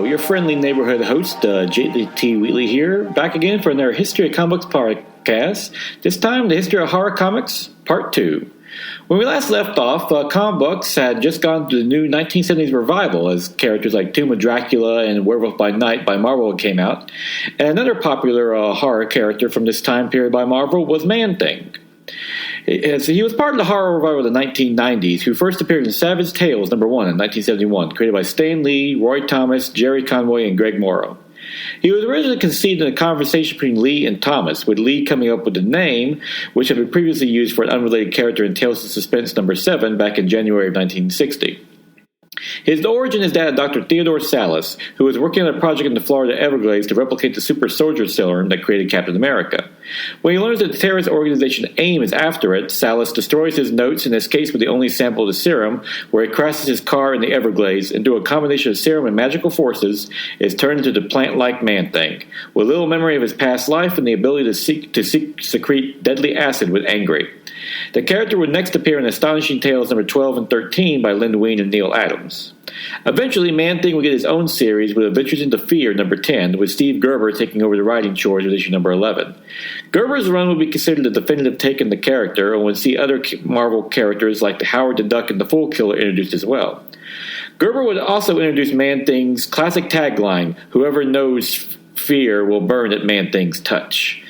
your friendly neighborhood host, J.T. Wheatley here, back again for another History of Comic Books podcast. This time, the History of Horror Comics, Part 2. When we last left off, comic books had just gone through the new 1970s revival as characters like Tomb of Dracula and Werewolf by Night by Marvel came out, and another popular horror character from this time period by Marvel was Man-Thing. He was part of the horror revival of the 1990s, who first appeared in Savage Tales #1 in 1971, created by Stan Lee, Roy Thomas, Jerry Conway, and Greg Morrow. He was originally conceived in a conversation between Lee and Thomas, with Lee coming up with the name, which had been previously used for an unrelated character in Tales of Suspense #7 back in January of 1960. His origin is that of Dr. Theodore Salas, who was working on a project in the Florida Everglades to replicate the super soldier serum that created Captain America. When he learns that the terrorist organization AIM is after it, Salas destroys his notes and escapes with the only sample of the serum, where he crashes his car in the Everglades and, through a combination of serum and magical forces, is turned into the plant-like Man-Thing, with little memory of his past life and the ability to secrete deadly acid when angry. The character would next appear in Astonishing Tales #12 and 13 by Len Wein and Neil Adams. Eventually, Man-Thing would get his own series with Adventures into Fear #10, with Steve Gerber taking over the writing chores with issue #11. Gerber's run would be considered the definitive take on the character, and would see other Marvel characters like the Howard the Duck and the Fool Killer introduced as well. Gerber would also introduce Man-Thing's classic tagline, "Whoever knows fear will burn at Man-Thing's touch,"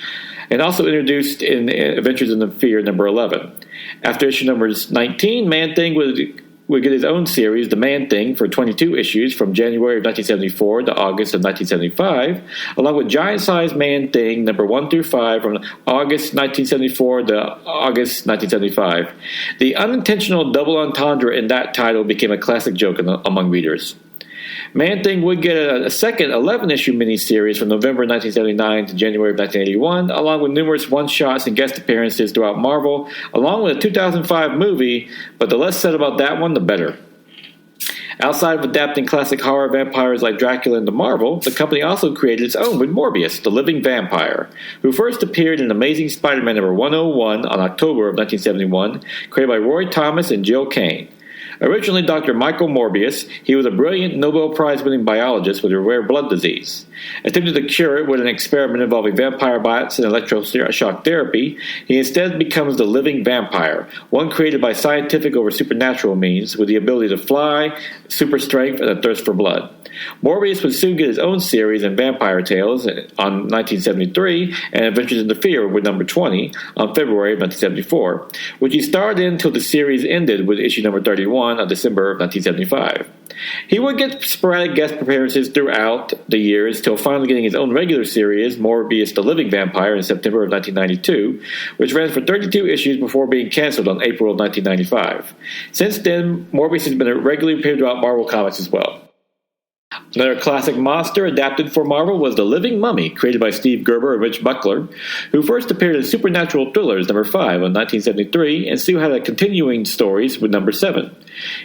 and also introduced in Adventures in the Fear #11. After issue #19, Man-Thing would get his own series, The Man-Thing, for 22 issues from January of 1974 to August of 1975, along with Giant-Sized Man-Thing #1 through 5 from August 1974 to August 1975. The unintentional double entendre in that title became a classic joke among readers. Man-Thing would get a second 11-issue miniseries from November 1979 to January of 1981, along with numerous one-shots and guest appearances throughout Marvel, along with a 2005 movie, but the less said about that one, the better. Outside of adapting classic horror vampires like Dracula into Marvel, the company also created its own with Morbius, the living vampire, who first appeared in Amazing Spider-Man #101 on October of 1971, created by Roy Thomas and Jill Kane. Originally Dr. Michael Morbius, he was a brilliant Nobel Prize-winning biologist with a rare blood disease. Attempting to cure it with an experiment involving vampire bites and electroshock therapy, he instead becomes the living vampire, one created by scientific over supernatural means, with the ability to fly, super strength, and a thirst for blood. Morbius would soon get his own series in Vampire Tales on 1973 and Adventures into Fear with #20 on February of 1974, which he starred in until the series ended with issue #31 on December of 1975. He would get sporadic guest appearances throughout the years, till finally getting his own regular series, Morbius the Living Vampire, in September of 1992, which ran for 32 issues before being canceled on April of 1995. Since then, Morbius has been regularly appeared throughout Marvel Comics as well. Another classic monster adapted for Marvel was The Living Mummy, created by Steve Gerber and Rich Buckler, who first appeared in Supernatural Thrillers #5 in 1973, and soon had a continuing stories with #7.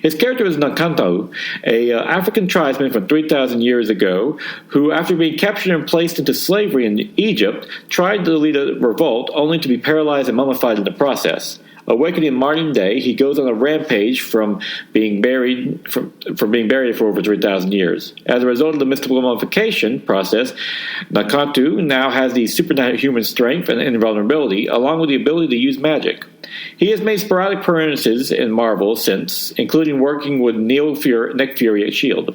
His character was Nakanto, a African tribesman from 3,000 years ago, who, after being captured and placed into slavery in Egypt, tried to lead a revolt, only to be paralyzed and mummified in the process. Awakening in modern day, he goes on a rampage from being buried for over 3,000 years. As a result of the mystical mummification process, Nakantu now has the superhuman strength and invulnerability, along with the ability to use magic. He has made sporadic appearances in Marvel since, including working with Nick Fury at S.H.I.E.L.D.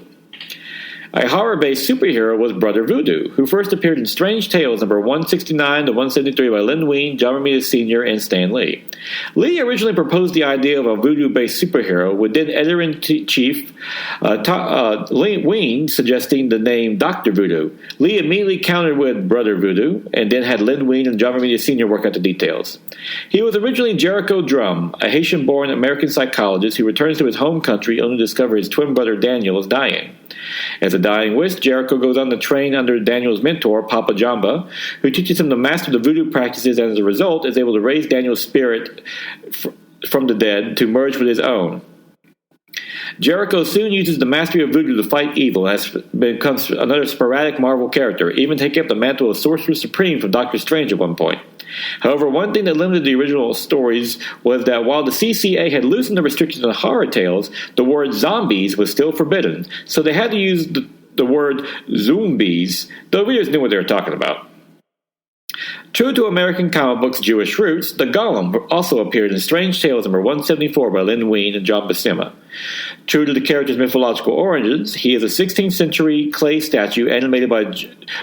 A horror-based superhero was Brother Voodoo, who first appeared in Strange Tales #169 to 173 by Len Wein, John Romita Sr., and Stan Lee. Lee originally proposed the idea of a voodoo-based superhero, with then editor-in-chief Wein suggesting the name Dr. Voodoo. Lee immediately countered with Brother Voodoo, and then had Len Wein and John Romita Sr. work out the details. He was originally Jericho Drum, a Haitian-born American psychologist who returns to his home country only to discover his twin brother Daniel is dying. As a dying witch, Jericho goes on to train under Daniel's mentor, Papa Jamba, who teaches him to master the voodoo practices, and as a result is able to raise Daniel's spirit from the dead to merge with his own. Jericho soon uses the mastery of voodoo to fight evil and has become another sporadic Marvel character, even taking up the mantle of Sorcerer Supreme from Doctor Strange at one point. However, one thing that limited the original stories was that while the CCA had loosened the restrictions on horror tales, the word zombies was still forbidden, so they had to use the word zombies, the readers knew what they were talking about. True to American comic books' Jewish roots, the Golem also appeared in Strange Tales number 174 by Len Wein and John Buscema. True to the character's mythological origins, he is a 16th century clay statue animated by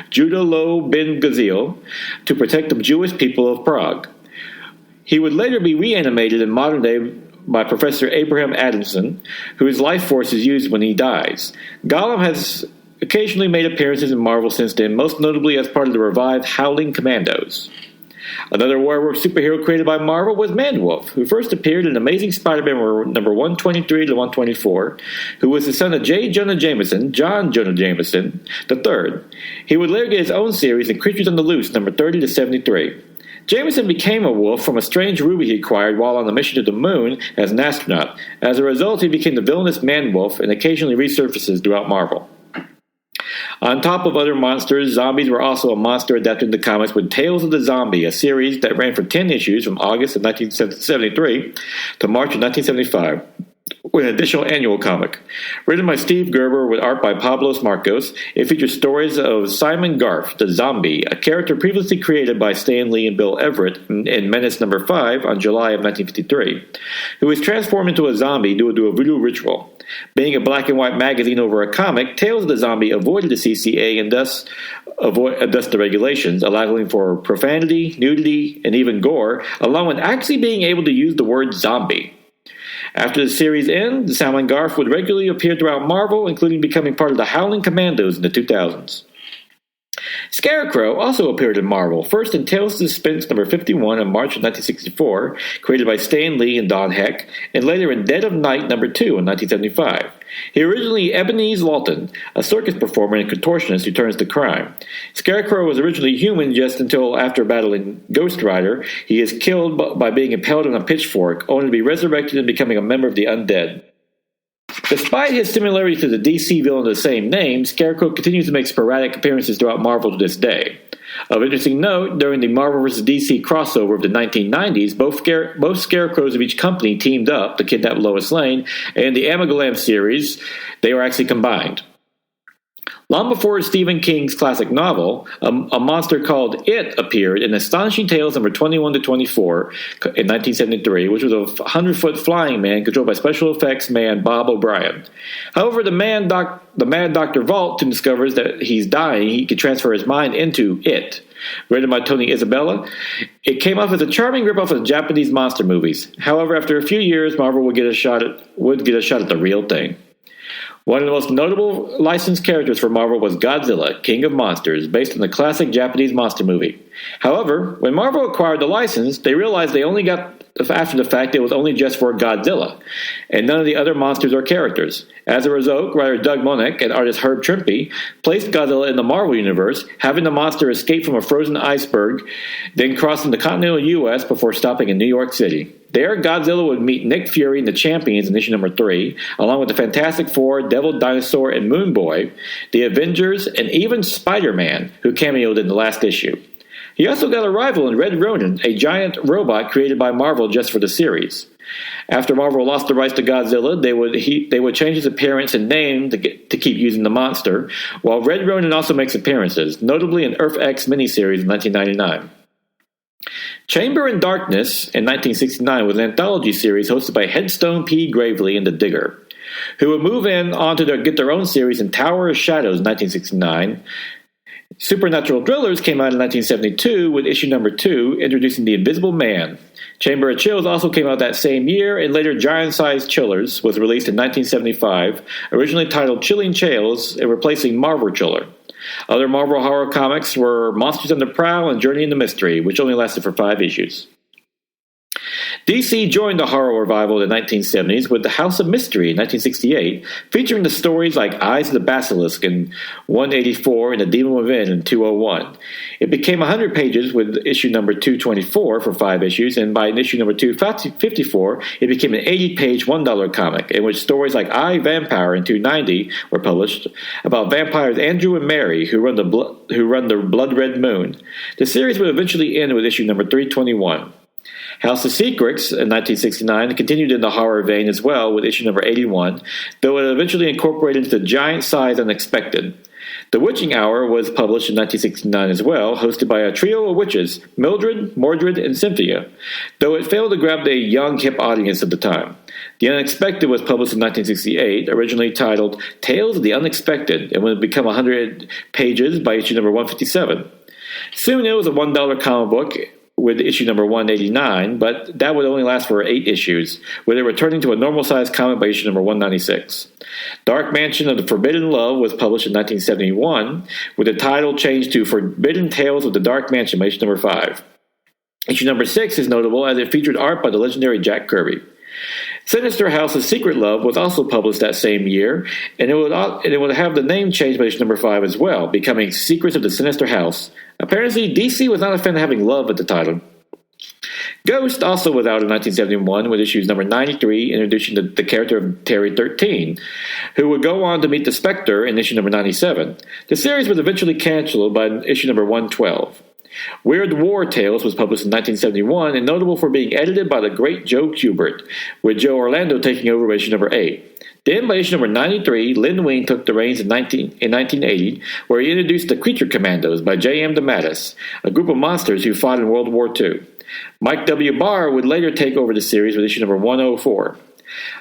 Judah Loew ben Gazil to protect the Jewish people of Prague. He would later be reanimated in modern day by Professor Abraham Adamson, whose life force is used when he dies. Golem has occasionally made appearances in Marvel since then, most notably as part of the revived Howling Commandos. Another werewolf superhero created by Marvel was Manwolf, who first appeared in Amazing Spider-Man number 123 to 124, who was the son of J. Jonah Jameson, John Jonah Jameson III. He would later get his own series in Creatures on the Loose number 30 to 73. Jameson became a wolf from a strange ruby he acquired while on a mission to the moon as an astronaut. As a result, he became the villainous Manwolf and occasionally resurfaces throughout Marvel. On top of other monsters, zombies were also a monster adapted into comics with Tales of the Zombie, a series that ran for 10 issues from August of 1973 to March of 1975. With an additional annual comic. Written by Steve Gerber with art by Pablos Marcos, it features stories of Simon Garf, the zombie, a character previously created by Stan Lee and Bill Everett in Menace number 5 on July of 1953, who was transformed into a zombie due to a voodoo ritual. Being a black and white magazine over a comic, Tales of the Zombie avoided the CCA and thus the regulations, allowing for profanity, nudity, and even gore, along with actually being able to use the word zombie. After the series' end, Simon Garf would regularly appear throughout Marvel, including becoming part of the Howling Commandos in the 2000s. Scarecrow also appeared in Marvel, first in Tales of Suspense number 51 in March of 1964, created by Stan Lee and Don Heck, and later in Dead of Night number 2 in 1975. He originally Ebenezer Lawton, a circus performer and contortionist who turns to crime. Scarecrow was originally human just until after battling Ghost Rider, he is killed by being impaled on a pitchfork, only to be resurrected and becoming a member of the undead. Despite his similarity to the DC villain of the same name, Scarecrow continues to make sporadic appearances throughout Marvel to this day. Of interesting note, during the Marvel vs. DC crossover of the 1990s, both Scarecrows of each company teamed up to kidnap Lois Lane, and in the Amigalam series, they were actually combined. Long before Stephen King's classic novel, a monster called It appeared in Astonishing Tales number 21 to 24 in 1973, which was a 100-foot flying man controlled by special effects man Bob O'Brien. However, the mad Dr. Vault soon discovers that he's dying. He can transfer his mind into It. Written by Tony Isabella, it came off as a charming ripoff of the Japanese monster movies. However, after a few years, Marvel would get a shot at the real thing. One of the most notable licensed characters for Marvel was Godzilla, King of Monsters, based on the classic Japanese monster movie. However, when Marvel acquired the license, they realized they only got after the fact it was only just for Godzilla, and none of the other monsters or characters. As a result, writer Doug Moench and artist Herb Trimpe placed Godzilla in the Marvel Universe, having the monster escape from a frozen iceberg, then crossing the continental U.S. before stopping in New York City. There, Godzilla would meet Nick Fury and the Champions in issue number 3, along with the Fantastic Four, Devil Dinosaur, and Moon Boy, the Avengers, and even Spider-Man, who cameoed in the last issue. He also got a rival in Red Ronin, a giant robot created by Marvel just for the series. After Marvel lost the rights to Godzilla, they would change his appearance and name to keep using the monster, while Red Ronin also makes appearances, notably in Earth X miniseries in 1999. Chamber in Darkness in 1969 was an anthology series hosted by Headstone P. Gravely and The Digger, who would move on to get their own series in Tower of Shadows in 1969. Supernatural Thrillers came out in 1972 with issue number 2, introducing the Invisible Man. Chamber of Chills also came out that same year, and later Giant-Sized Chillers was released in 1975, originally titled Chilling Chills and replacing Marvel Chiller. Other Marvel horror comics were Monsters on the Prowl and Journey into Mystery, which only lasted for 5 issues. DC joined the horror revival in the 1970s with The House of Mystery in 1968, featuring the stories like Eyes of the Basilisk in 184 and The Demon Within in 201. It became 100 pages with issue number 224 for 5 issues, and by issue number 254, it became an 80-page $1 comic in which stories like I, Vampire in 290 were published about vampires Andrew and Mary who run the Blood Red Moon. The series would eventually end with issue number 321. House of Secrets in 1969 continued in the horror vein as well with issue number 81, though it eventually incorporated into the giant size Unexpected. The Witching Hour was published in 1969 as well, hosted by a trio of witches, Mildred, Mordred, and Cynthia, though it failed to grab the young, hip audience of the time. The Unexpected was published in 1968, originally titled Tales of the Unexpected, and would become 100 pages by issue number 157. Soon it was a $1 comic book with issue number 189, but that would only last for 8 issues, with it returning to a normal-sized comic by issue number 196. Dark Mansion of the Forbidden Love was published in 1971, with the title changed to Forbidden Tales of the Dark Mansion by issue number 5. Issue number 6 is notable as it featured art by the legendary Jack Kirby. Sinister House of Secret Love was also published that same year, and it would have the name changed by issue number 5 as well, becoming Secrets of the Sinister House. Apparently, DC was not a fan of having love at the title. Ghost also was out in 1971 with issues number 93, introducing the character of Terry 13, who would go on to meet the Spectre in issue number 97. The series was eventually canceled by issue number 112. Weird War Tales was published in 1971 and notable for being edited by the great Joe Kubert, with Joe Orlando taking over by issue number 8. Then by issue number 93, Lin Wein took the reins in 1980, where he introduced the Creature Commandos by J.M. DeMatteis, a group of monsters who fought in World War II. Mike W. Barr would later take over the series with issue number 104.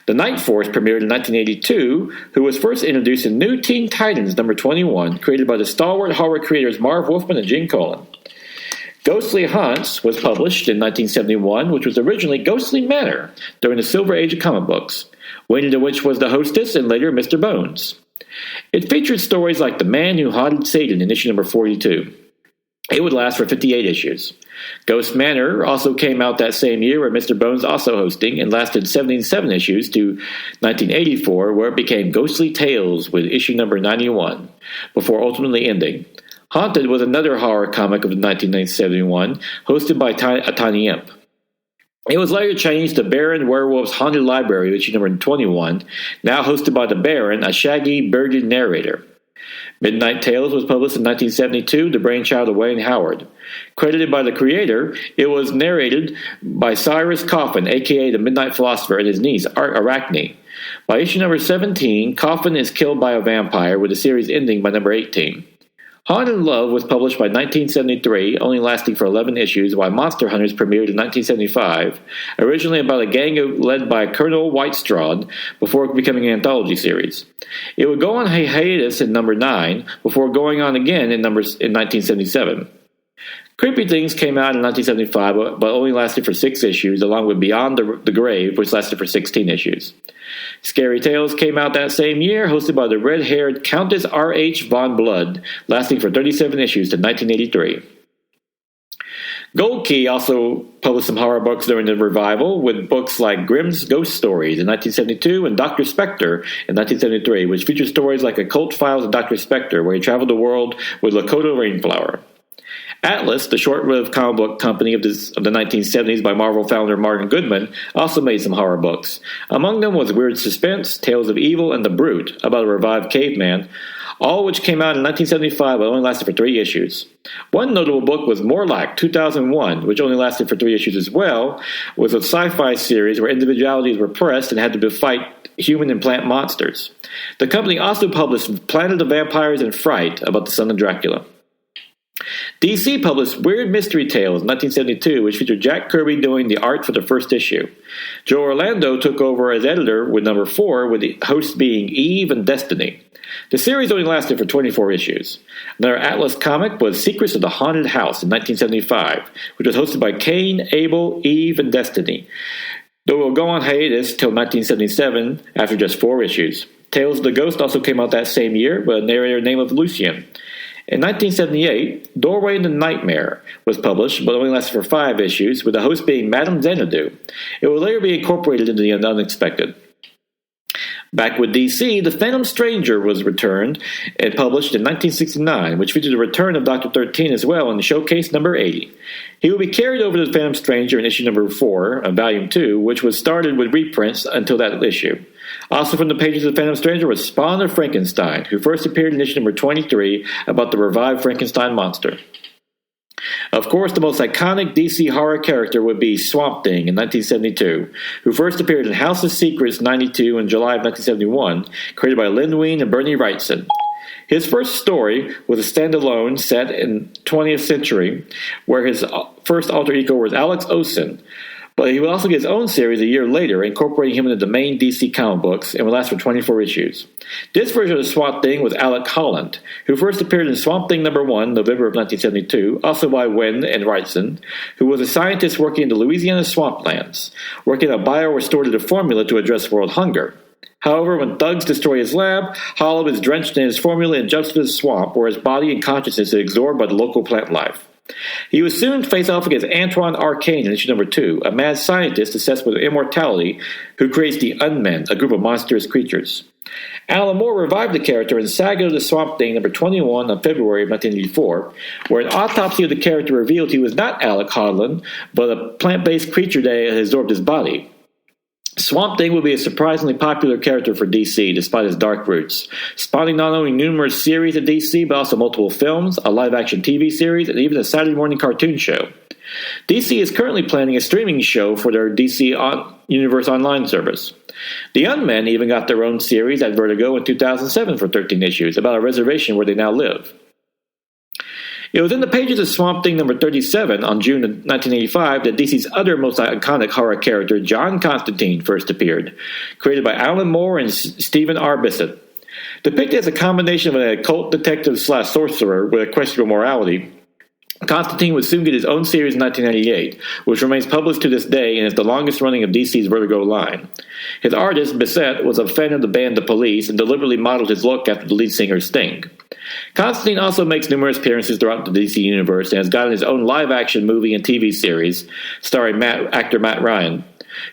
The Night Force premiered in 1982, who was first introduced in New Teen Titans number 21, created by the stalwart horror creators Marv Wolfman and Gene Colan. Ghostly Haunts was published in 1971, which was originally Ghostly Manor during the Silver Age of comic books. Winnie the Witch was the hostess and later Mr. Bones. It featured stories like The Man Who Haunted Satan in issue number 42. It would last for 58 issues. Ghost Manor also came out that same year, where Mr. Bones also hosting, and lasted 77 issues to 1984, where it became Ghostly Tales with issue number 91, before ultimately ending. Haunted was another horror comic of 1971, hosted by a tiny imp. It was later changed to Baron Werewolf's Haunted Library, issue number 21, now hosted by the Baron, a shaggy, bearded narrator. Midnight Tales was published in 1972, the brainchild of Wayne Howard. Credited by the creator, it was narrated by Cyrus Coffin, a.k.a. the Midnight Philosopher, and his niece, Arachne. By issue number 17, Coffin is killed by a vampire, with the series ending by number 18. Haunted Love was published by 1973, only lasting for 11 issues, while Monster Hunters premiered in 1975, originally about a gang led by Colonel Whitestrahd, before becoming an anthology series. It would go on hiatus in number 9, before going on again in 1977. Creepy Things came out in 1975, but only lasted for 6 issues, along with Beyond the Grave, which lasted for 16 issues. Scary Tales came out that same year, hosted by the red-haired Countess R.H. von Blood, lasting for 37 issues to 1983. Gold Key also published some horror books during the revival, with books like Grimm's Ghost Stories in 1972 and Dr. Spectre in 1973, which featured stories like Occult Files of Dr. Spectre, where he traveled the world with Lakota Rainflower. Atlas, the short-lived comic book company of the 1970s by Marvel founder Martin Goodman, also made some horror books. Among them was Weird Suspense, Tales of Evil, and The Brute, about a revived caveman, all which came out in 1975 but only lasted for 3 issues. One notable book was Morlock 2001, which only lasted for 3 issues as well, was a sci-fi series where individualities were pressed and had to fight human and plant monsters. The company also published Planet of Vampires and Fright, about the son of Dracula. DC published Weird Mystery Tales in 1972, which featured Jack Kirby doing the art for the first issue. Joe Orlando took over as editor with number 4, with the hosts being Eve and Destiny. The series only lasted for 24 issues. Another Atlas comic was Secrets of the Haunted House in 1975, which was hosted by Cain, Abel, Eve, and Destiny, though it will go on hiatus till 1977 after just 4 issues. Tales of the Ghost also came out that same year with a narrator named Lucian. In 1978, Doorway into Nightmare was published, but only lasted for 5 issues, with the host being Madame Xanadu. It will later be incorporated into the Unexpected. Back with DC, The Phantom Stranger was returned and published in 1969, which featured the return of Dr. 13 as well in Showcase number 80. He will be carried over to The Phantom Stranger in issue number 4 of Volume 2, which was started with reprints until that issue. Also from the pages of The Phantom Stranger was Spawn of Frankenstein, who first appeared in issue number 23 about the revived Frankenstein monster. Of course, the most iconic DC horror character would be Swamp Thing in 1972, who first appeared in House of Secrets 92 in July of 1971, created by Len Wein and Bernie Wrightson. His first story was a standalone set in 20th century, where his first alter ego was Alex Olsen, but he would also get his own series a year later, incorporating him into the main DC comic books, and would last for 24 issues. This version of Swamp Thing was Alec Holland, who first appeared in Swamp Thing #1, November of 1972, also by Wen and Wrightson, who was a scientist working in the Louisiana swamplands, working on a biorestorative formula to address world hunger. However, when thugs destroy his lab, Holland is drenched in his formula and jumps to the swamp, where his body and consciousness is absorbed by the local plant life. He would soon face off against Antoine Arcane in issue #2, a mad scientist obsessed with immortality who creates the Unmen, a group of monstrous creatures. Alan Moore revived the character in Saga of the Swamp Thing #21 on February of 1984, where an autopsy of the character revealed he was not Alec Holland, but a plant-based creature that had absorbed his body. Swamp Thing would be a surprisingly popular character for DC, despite his dark roots, spawning not only numerous series of DC, but also multiple films, a live-action TV series, and even a Saturday morning cartoon show. DC is currently planning a streaming show for their DC Universe Online service. The Unmen even got their own series at Vertigo in 2007 for 13 issues, about a reservation where they now live. It was in the pages of Swamp Thing #37 on June of 1985 that DC's other most iconic horror character, John Constantine, first appeared, created by Alan Moore and Stephen R. Bissett. Depicted as a combination of an occult detective/sorcerer with a questionable morality, Constantine would soon get his own series in 1998, which remains published to this day and is the longest running of DC's Vertigo line. His artist, Bissett, was a fan of the band The Police and deliberately modeled his look after the lead singer Sting. Constantine also makes numerous appearances throughout the DC universe and has gotten his own live-action movie and TV series starring actor Matt Ryan,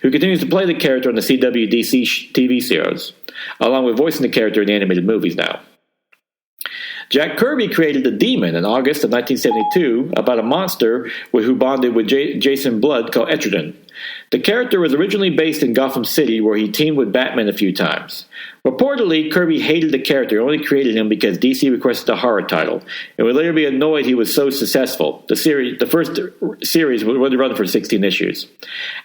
who continues to play the character on the CW DC TV series, along with voicing the character in the animated movies now. Jack Kirby created The Demon in August of 1972 about a monster who bonded with Jason Blood called Etrigan. The character was originally based in Gotham City, where he teamed with Batman a few times. Reportedly, Kirby hated the character and only created him because DC requested a horror title, and would later be annoyed he was so successful. The first series would run for 16 issues.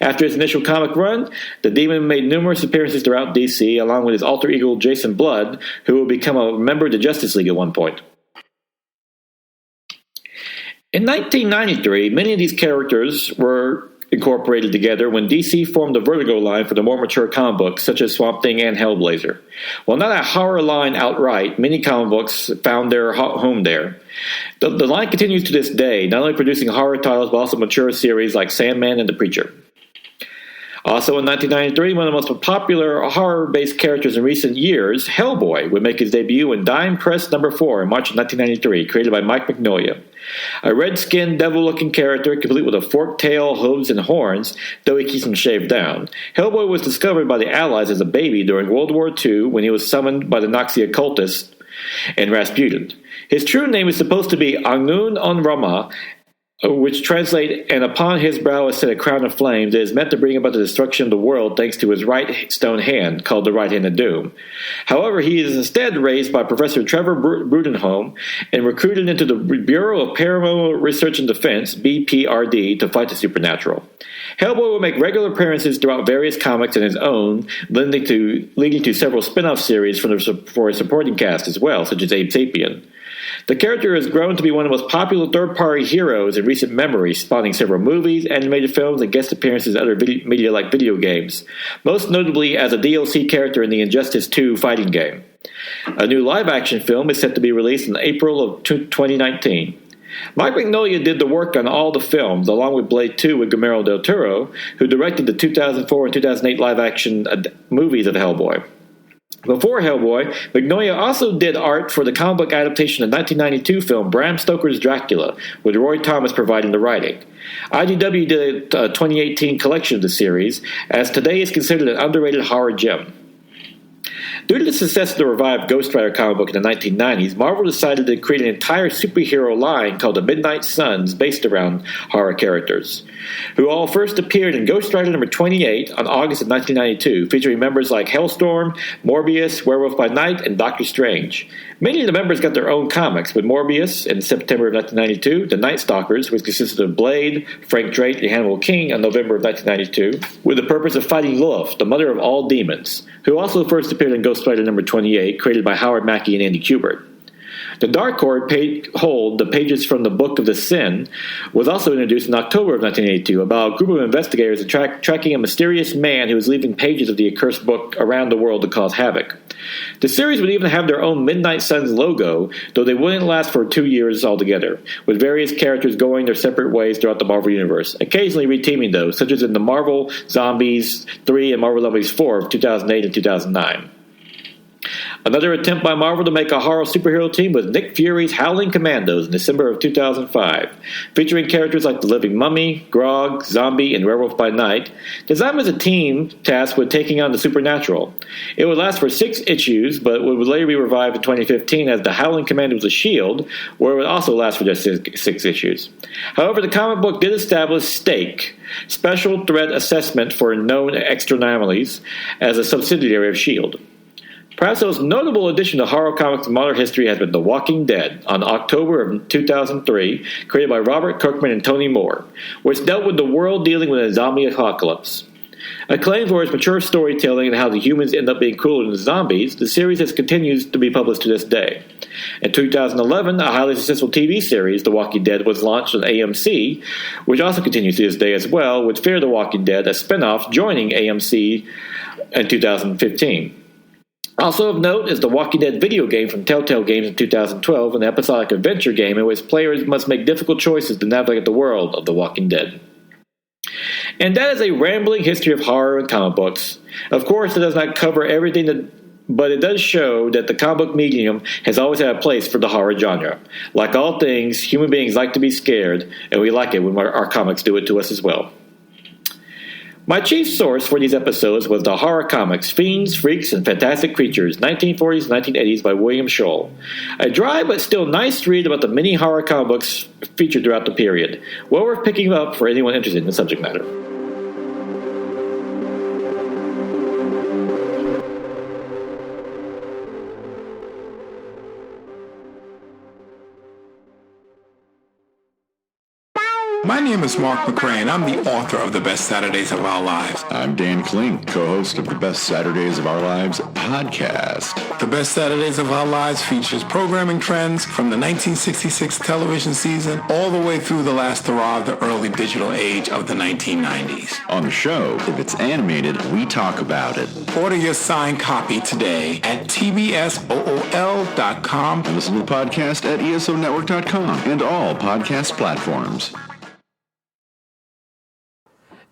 After its initial comic run, the Demon made numerous appearances throughout DC, along with his alter ego Jason Blood, who would become a member of the Justice League at one point. In 1993, many of these characters were incorporated together when DC formed the Vertigo line for the more mature comic books, such as Swamp Thing and Hellblazer. While not a horror line outright, many comic books found their home there. The line continues to this day, not only producing horror titles, but also mature series like Sandman and The Preacher. Also in 1993, one of the most popular horror-based characters in recent years, Hellboy, would make his debut in Dime Press #4 in March of 1993, created by Mike Mignola. A red-skinned, devil-looking character, complete with a forked tail, hooves, and horns, though he keeps them shaved down. Hellboy was discovered by the Allies as a baby during World War II when he was summoned by the Nazi occultists and Rasputin. His true name is supposed to be Angun on Rama, which translate, and upon his brow is set a crown of flames that is meant to bring about the destruction of the world thanks to his right stone hand, called the Right Hand of Doom. However, he is instead raised by Professor Trevor Brudenholm and recruited into the Bureau of Paranormal Research and Defense, BPRD, to fight the supernatural. Hellboy will make regular appearances throughout various comics in his own, leading to several spin-off series for his supporting cast as well, such as Abe Sapien. The character has grown to be one of the most popular third-party heroes in recent memory, spawning several movies, animated films, and guest appearances in other media like video games, most notably as a DLC character in the Injustice 2 fighting game. A new live-action film is set to be released in April of 2019. Mike Mignola did the work on all the films, along with Blade 2 with Guillermo del Toro, who directed the 2004 and 2008 live-action movies of Hellboy. Before Hellboy, Mignola also did art for the comic book adaptation of the 1992 film Bram Stoker's Dracula, with Roy Thomas providing the writing. IDW did a 2018 collection of the series, as today is considered an underrated horror gem. Due to the success of the revived Ghost Rider comic book in the 1990s, Marvel decided to create an entire superhero line called the Midnight Suns based around horror characters, who all first appeared in Ghost Rider number 28 on August of 1992, featuring members like Hellstorm, Morbius, Werewolf by Night, and Doctor Strange. Many of the members got their own comics, with Morbius in September of 1992, the Night Stalkers, which consisted of Blade, Frank Drake, and Hannibal King in November of 1992, with the purpose of fighting Lilith, the mother of all demons, who also first appeared in Ghost Rider number 28, created by Howard Mackie and Andy Kubert. The Dark Horde Hold, the pages from the Book of the Sin, was also introduced in October of 1982 about a group of investigators tracking a mysterious man who was leaving pages of the accursed book around the world to cause havoc. The series would even have their own Midnight Suns logo, though they wouldn't last for 2 years altogether, with various characters going their separate ways throughout the Marvel Universe, occasionally reteaming those, such as in the Marvel Zombies 3 and Marvel Zombies 4 of 2008 and 2009. Another attempt by Marvel to make a horror superhero team was Nick Fury's Howling Commandos in December of 2005, featuring characters like the Living Mummy, Grog, Zombie, and Werewolf by Night, designed as a team tasked with taking on the supernatural. It would last for 6 issues, but would later be revived in 2015 as the Howling Commandos A Shield, where it would also last for just 6 issues. However, the comic book did establish STAKE, Special Threat Assessment for Known Externalities, as a subsidiary of S.H.I.E.L.D. Perhaps the most notable addition to horror comics in modern history has been The Walking Dead on October of 2003, created by Robert Kirkman and Tony Moore, which dealt with the world dealing with a zombie apocalypse. Acclaimed for its mature storytelling and how the humans end up being cooler than the zombies, the series has continued to be published to this day. In 2011, a highly successful TV series, The Walking Dead, was launched on AMC, which also continues to this day as well, with Fear the Walking Dead, a spinoff, joining AMC in 2015. Also of note is the Walking Dead video game from Telltale Games in 2012, an episodic adventure game in which players must make difficult choices to navigate the world of The Walking Dead. And that is a rambling history of horror and comic books. Of course, it does not cover everything, but it does show that the comic book medium has always had a place for the horror genre. Like all things, human beings like to be scared, and we like it when our comics do it to us as well. My chief source for these episodes was the horror comics Fiends, Freaks, and Fantastic Creatures, 1940s and 1980s by William Scholl. A dry but still nice read about the many horror comic books featured throughout the period. Well worth picking up for anyone interested in the subject matter. My name is Mark McRae, and I'm the author of The Best Saturdays of Our Lives. I'm Dan Klink, co-host of the Best Saturdays of Our Lives podcast. The Best Saturdays of Our Lives features programming trends from the 1966 television season all the way through the last hurrah of the early digital age of the 1990s. On the show, if it's animated, we talk about it. Order your signed copy today at tbsool.com. And listen to the podcast at esonetwork.com and all podcast platforms.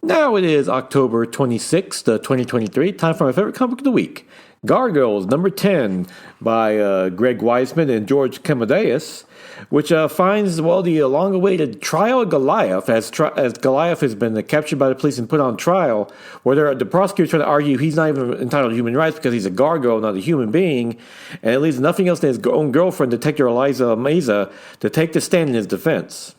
Now it is October 26th, 2023. Time for my favorite comic of the week. Gargoyles, number 10, by Greg Weisman and George Kamadeus, which finds, the long-awaited trial of Goliath, as Goliath has been captured by the police and put on trial, where the prosecutor trying to argue he's not even entitled to human rights because he's a gargoyle, not a human being, and it leaves nothing else than his own girlfriend, Detective Eliza Meza, to take the stand in his defense.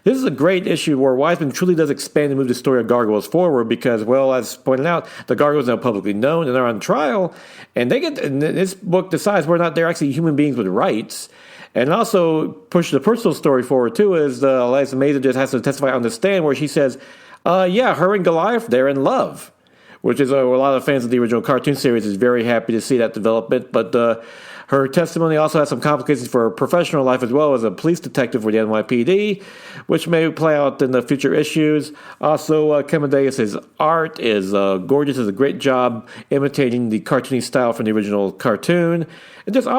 This is a great issue where Weisman truly does expand and move the story of gargoyles forward because, as pointed out, the gargoyles are now publicly known and they're on trial, and this book decides whether or not they're actually human beings with rights, and also push the personal story forward too, as Eliza Meza just has to testify on the stand where she says, her and Goliath, they're in love, which is a lot of fans of the original cartoon series is very happy to see that development, but her testimony also has some complications for her professional life as well as a police detective for the NYPD, which may play out in the future issues. Also, Kamadeus' art is gorgeous, does a great job imitating the cartoony style from the original cartoon. And just a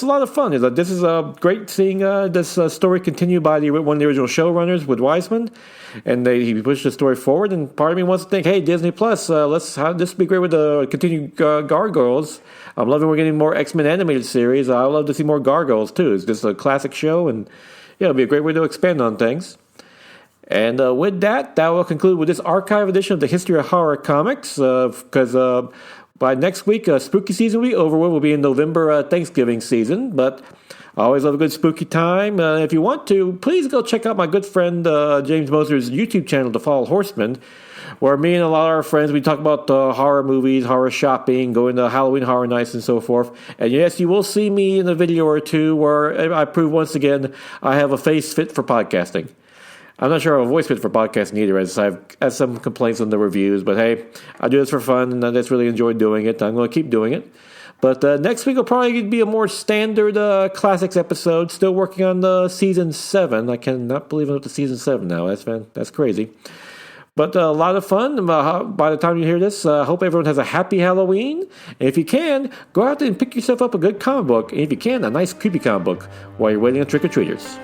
lot of fun. This is great seeing this story continue by one of the original showrunners with Weisman. And he pushed the story forward, and part of me wants to think, hey, Disney Plus, let's have this be great with the continued Gargoyles. I'm loving we're getting more X-Men animated series. I love to see more Gargoyles, too. It's just a classic show, and it'll be a great way to expand on things. And with that will conclude with this archive edition of the History of Horror Comics, because By next week, spooky season will be over. We'll be in November Thanksgiving season, but I always love a good spooky time. If you want to, please go check out my good friend James Moser's YouTube channel, The Fall Horseman, where me and a lot of our friends, we talk about horror movies, horror shopping, going to Halloween Horror Nights and so forth. And yes, you will see me in a video or two where I prove once again I have a face fit for podcasting. I'm not sure I have a voice fit for podcasting either, as I've had some complaints on the reviews. But hey, I do this for fun, and I just really enjoy doing it. I'm going to keep doing it. But next week will probably be a more standard classics episode. Still working on season 7. I cannot believe I'm up to season 7 now. That's crazy. But a lot of fun. By the time you hear this, I hope everyone has a happy Halloween. And if you can, go out there and pick yourself up a good comic book. And if you can, a nice creepy comic book while you're waiting on trick-or-treaters.